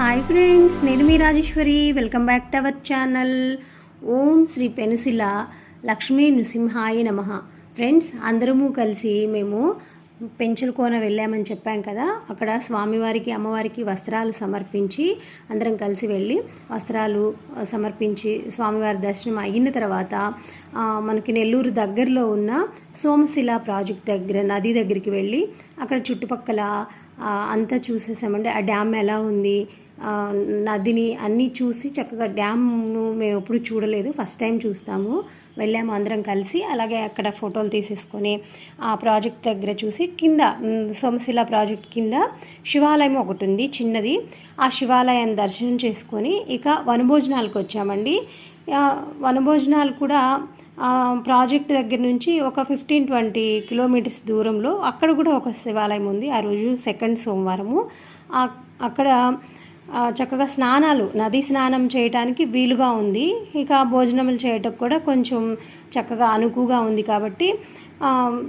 Hi friends, నేను మీ Rajeshwari. Welcome back to our channel. ఓం శ్రీ పెనుసిల లక్ష్మీ నృసింహాయ నమః. ఫ్రెండ్స్, అందరము కలిసి మేము పెంచులకోన వెళ్ళామని చెప్పాం కదా. అక్కడ స్వామివారికి అమ్మవారికి వస్త్రాలు సమర్పించి అందరం కలిసి వెళ్ళి వస్త్రాలు సమర్పించి స్వామివారి దర్శనం అయిన తర్వాత మనకి నెల్లూరు దగ్గరలో ఉన్న సోమశిల ప్రాజెక్ట్ దగ్గర నది దగ్గరికి వెళ్ళి అక్కడ చుట్టుపక్కల అంతా చూసేసామండి. ఆ డ్యామ్ ఎలా ఉంది, నదిని అన్నీ చూసి చక్కగా డ్యామ్ను మేము ఎప్పుడు చూడలేదు, ఫస్ట్ టైం చూస్తాము. వెళ్ళాము అందరం కలిసి. అలాగే అక్కడ ఫోటోలు తీసేసుకొని ఆ ప్రాజెక్ట్ దగ్గర చూసి కింద సోమశిల ప్రాజెక్ట్ కింద శివాలయం ఒకటి ఉంది చిన్నది. ఆ శివాలయం దర్శనం చేసుకొని ఇక వనభోజనాలకు వచ్చామండి. వనభోజనాలు కూడా ప్రాజెక్ట్ దగ్గర నుంచి ఒక 15-20 కిలోమీటర్స్ దూరంలో అక్కడ కూడా ఒక శివాలయం ఉంది. ఆ రోజు సెకండ్ సోమవారము. అక్కడ చక్కగా స్నానాలు, నదీ స్నానం చేయడానికి వీలుగా ఉంది. ఇక భోజనములు చేయటం కూడా కొంచెం చక్కగా అనుకుగా ఉంది. కాబట్టి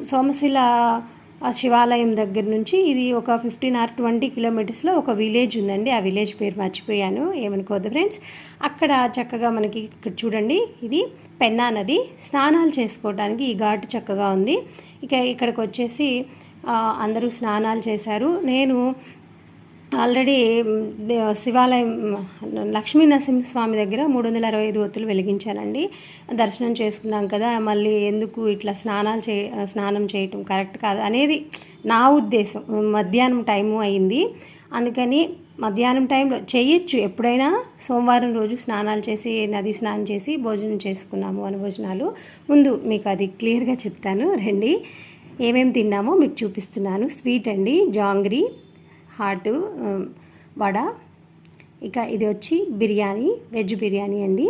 సోమశిల శివాలయం దగ్గర నుంచి ఇది ఒక 15 or 20 కిలోమీటర్స్లో ఒక విలేజ్ ఉందండి. ఆ విలేజ్ పేరు మర్చిపోయాను, ఏమనుకోవద్దు ఫ్రెండ్స్. అక్కడ చక్కగా మనకి ఇక్కడ చూడండి, ఇది పెన్నా నది. స్నానాలు చేసుకోవడానికి ఈ ఘాటు చక్కగా ఉంది. ఇక ఇక్కడికి వచ్చేసి అందరూ స్నానాలు చేశారు. నేను ఆల్రెడీ శివాలయం లక్ష్మీ నరసింహస్వామి దగ్గర 365 ఒత్తులు వెలిగించానండి. దర్శనం చేసుకున్నాం కదా, మళ్ళీ ఎందుకు ఇట్లా స్నానం చేయటం కరెక్ట్ కాదు అనేది నా ఉద్దేశం. మధ్యాహ్నం టైము అయింది, అందుకని మధ్యాహ్నం టైంలో చేయొచ్చు ఎప్పుడైనా. సోమవారం రోజు స్నానాలు చేసి నది స్నానం చేసి భోజనం చేసుకున్నాము, వనభోజనాలు. ముందు మీకు అది క్లియర్గా చెప్తాను రండి. ఏమేమి తిన్నామో మీకు చూపిస్తున్నాను. స్వీట్ అండి, జాంగ్రీ, హాటు, వడ. ఇక ఇది వచ్చి బిర్యానీ, వెజ్ బిర్యానీ అండి.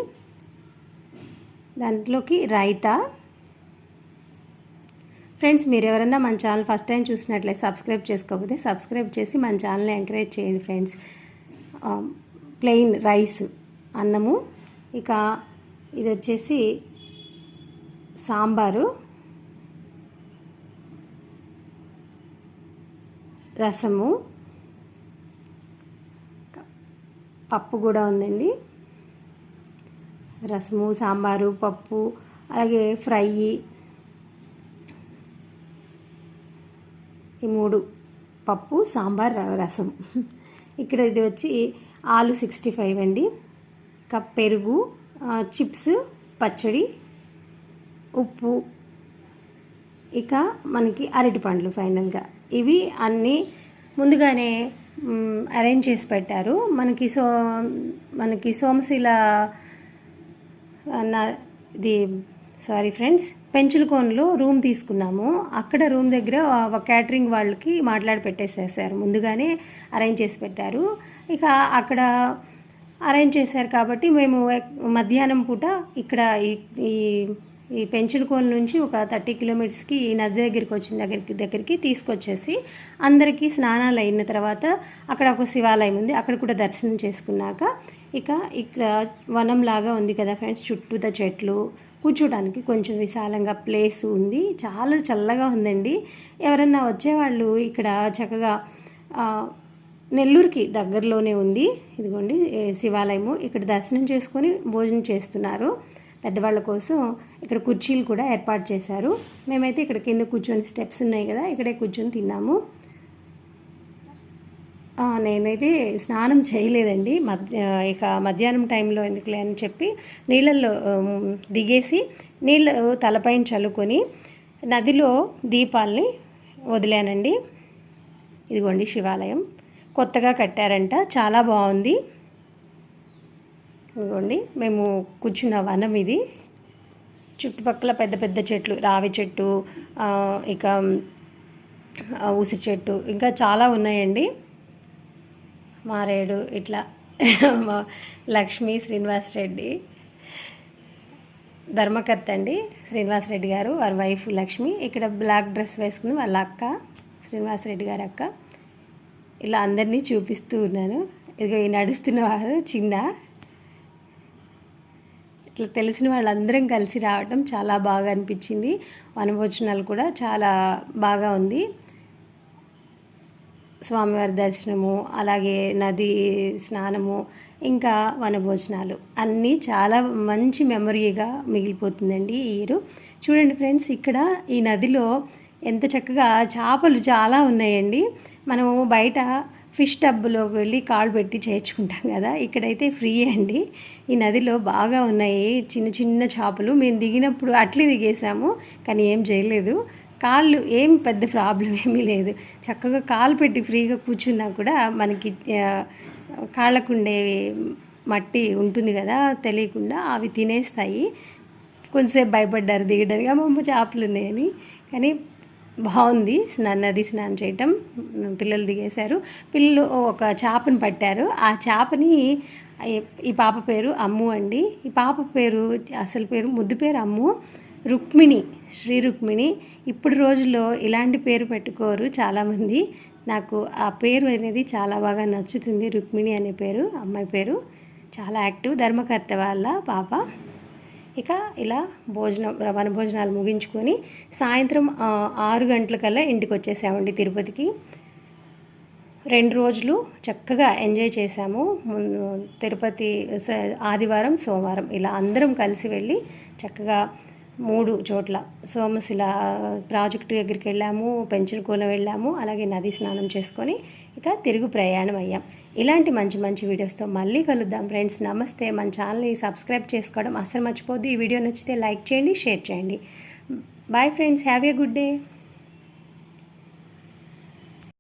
దాంట్లోకి రైతా. ఫ్రెండ్స్, మీరు ఎవరన్నా మన ఛానల్ ఫస్ట్ టైం చూసినట్లయితే సబ్స్క్రైబ్ చేసుకోకపోతే సబ్స్క్రైబ్ చేసి మన ఛానల్ని ఎంకరేజ్ చేయండి ఫ్రెండ్స్. ప్లెయిన్ రైస్, అన్నము. ఇక ఇది వచ్చేసి సాంబారు, రసము, పప్పు కూడా ఉందండి. రసము, సాంబారు, పప్పు, అలాగే ఫ్రై, ఈ 3: పప్పు, సాంబార్, రసం. ఇక్కడ ఇది వచ్చి ఆలు 65 అండి. ఇంకా పెరుగు, చిప్స్, పచ్చడి, ఉప్పు, ఇక మనకి అరటిపండ్లు. ఫైనల్గా ఇవి అన్నీ ముందుగానే అరేంజ్ చేసి పెట్టారు. మనకి సోమశిల ఇది ఫ్రెండ్స్, పెంచులకోనలో రూమ్ తీసుకున్నాము. అక్కడ రూమ్ దగ్గర క్యాటరింగ్ వాళ్ళకి మాట్లాడి పెట్టేసేసారు, ముందుగానే అరేంజ్ చేసి పెట్టారు. ఇక అక్కడ అరేంజ్ చేశారు కాబట్టి మేము మధ్యాహ్నం పూట ఇక్కడ ఈ పెంచులకోన నుంచి ఒక 30 కిలోమీటర్స్కి ఈ నది దగ్గరికి తీసుకొచ్చేసి అందరికీ స్నానాలు అయిన తర్వాత అక్కడ ఒక శివాలయం ఉంది, అక్కడ కూడా దర్శనం చేసుకున్నాక ఇక ఇక్కడ వనంలాగా ఉంది కదా ఫ్రెండ్స్, చుట్టూత చెట్లు, కూర్చోడానికి కొంచెం విశాలంగా ప్లేస్ ఉంది. చాలా చల్లగా ఉందండి. ఎవరన్నా వచ్చేవాళ్ళు ఇక్కడ చక్కగా నెల్లూరుకి దగ్గరలోనే ఉంది. ఇదిగోండి శివాలయము. ఇక్కడ దర్శనం చేసుకొని భోజనం చేస్తున్నారు. పెద్దవాళ్ళ కోసం ఇక్కడ కుర్చీలు కూడా ఏర్పాటు చేశారు. మేమైతే ఇక్కడ కింద కూర్చొని, స్టెప్స్ ఉన్నాయి కదా, ఇక్కడే కూర్చొని తిన్నాము. నేనైతే స్నానం చేయలేదండి. ఇక మధ్యాహ్నం టైంలో ఎందుకులే అని చెప్పి నీళ్ళల్లో దిగేసి నీళ్ళు తలపైన చల్లుకొని నదిలో దీపాలని వదిలానండి. ఇదిగోండి శివాలయం, కొత్తగా కట్టారంట, చాలా బాగుంది. ఇదిగోండి మేము కూర్చున్న వనం ఇది. చుట్టుపక్కల పెద్ద పెద్ద చెట్లు, రావి చెట్టు, ఇక ఉసిరి చెట్టు, ఇంకా చాలా ఉన్నాయండి. మారేడు, ఇట్లా. లక్ష్మీ శ్రీనివాసరెడ్డి ధర్మకర్త అండి, శ్రీనివాసరెడ్డి గారు, వారి వైఫ్ లక్ష్మి. ఇక్కడ బ్లాక్ డ్రెస్ వేసుకుంది వాళ్ళ అక్క, శ్రీనివాసరెడ్డి గారి అక్క. ఇలా అందరినీ చూపిస్తూ ఉన్నాను. ఇదిగో ఈ నడుస్తున్నవాడు చిన్న. ఇట్లా తెలిసిన వాళ్ళందరం కలిసి రావడం చాలా బాగా అనిపించింది. వనభోజనాలు కూడా చాలా బాగా ఉంది. స్వామివారి దర్శనము, అలాగే నది స్నానము, ఇంకా వనభోజనాలు అన్నీ చాలా మంచి మెమరీగా మిగిలిపోతుందండి ఈ ఇయర్. చూడండి ఫ్రెండ్స్, ఇక్కడ ఈ నదిలో ఎంత చక్కగా చేపలు చాలా ఉన్నాయండి. మనము బయట ఫిష్ టబ్లోకి వెళ్ళి కాళ్ళు పెట్టి చేర్చుకుంటాం కదా, ఇక్కడైతే ఫ్రీ అండి. ఈ నదిలో బాగా ఉన్నాయి చిన్న చిన్న చేపలు. మేము దిగినప్పుడు అట్లే దిగేసాము, కానీ ఏం చేయలేదు. కాళ్ళు ఏం పెద్ద ప్రాబ్లం ఏమీ లేదు. చక్కగా కాలు పెట్టి ఫ్రీగా కూర్చున్నా కూడా మనకి కాళ్ళకుండే మట్టి ఉంటుంది కదా, తెలియకుండా అవి తినేస్తాయి. కొంచెంసేపు భయపడ్డారు దిగడానికి, అమ్మమ్మ చేపలు ఉన్నాయని. కానీ బాగుంది నది స్నానం చేయటం. పిల్లలు దిగేశారు. పిల్లలు ఒక చేపను పట్టారు. ఆ చేపని ఈ పాప పేరు అమ్ము అండి. ఈ పాప పేరు అసలు పేరు ముద్దు పేరు అమ్ము, రుక్మిణి, శ్రీ రుక్మిణి. ఇప్పుడు రోజుల్లో ఇలాంటి పేరు పెట్టుకోరు చాలామంది. నాకు ఆ పేరు అనేది చాలా బాగా నచ్చుతుంది. రుక్మిణి అనే పేరు, అమ్మాయి పేరు. చాలా యాక్టివ్, ధర్మకర్త వాళ్ళ పాప. ఇక ఇలా వనభోజనాలు ముగించుకొని సాయంత్రం 6 గంటలకల్లా ఇంటికి వచ్చేసామండి తిరుపతికి. 2 రోజులు చక్కగా ఎంజాయ్ చేసాము. తిరుపతి ఆదివారం, సోమవారం ఇలా అందరం కలిసి వెళ్ళి చక్కగా 3 చోట్ల సోమశిల ప్రాజెక్టు దగ్గరికి వెళ్ళాము, పెంచలకోన వెళ్ళాము, అలాగే నది స్నానం చేసుకొని ఇక తిరుగు ప్రయాణం అయ్యాం. ఇలాంటి మంచి మంచి వీడియోస్తో మళ్ళీ కలుద్దాం ఫ్రెండ్స్. నమస్తే. మన ఛానల్ని సబ్స్క్రైబ్ చేసుకోవడం అసలు మర్చిపోద్దు. ఈ వీడియో నచ్చితే లైక్ చేయండి, షేర్ చేయండి. Bye friends, have a good day.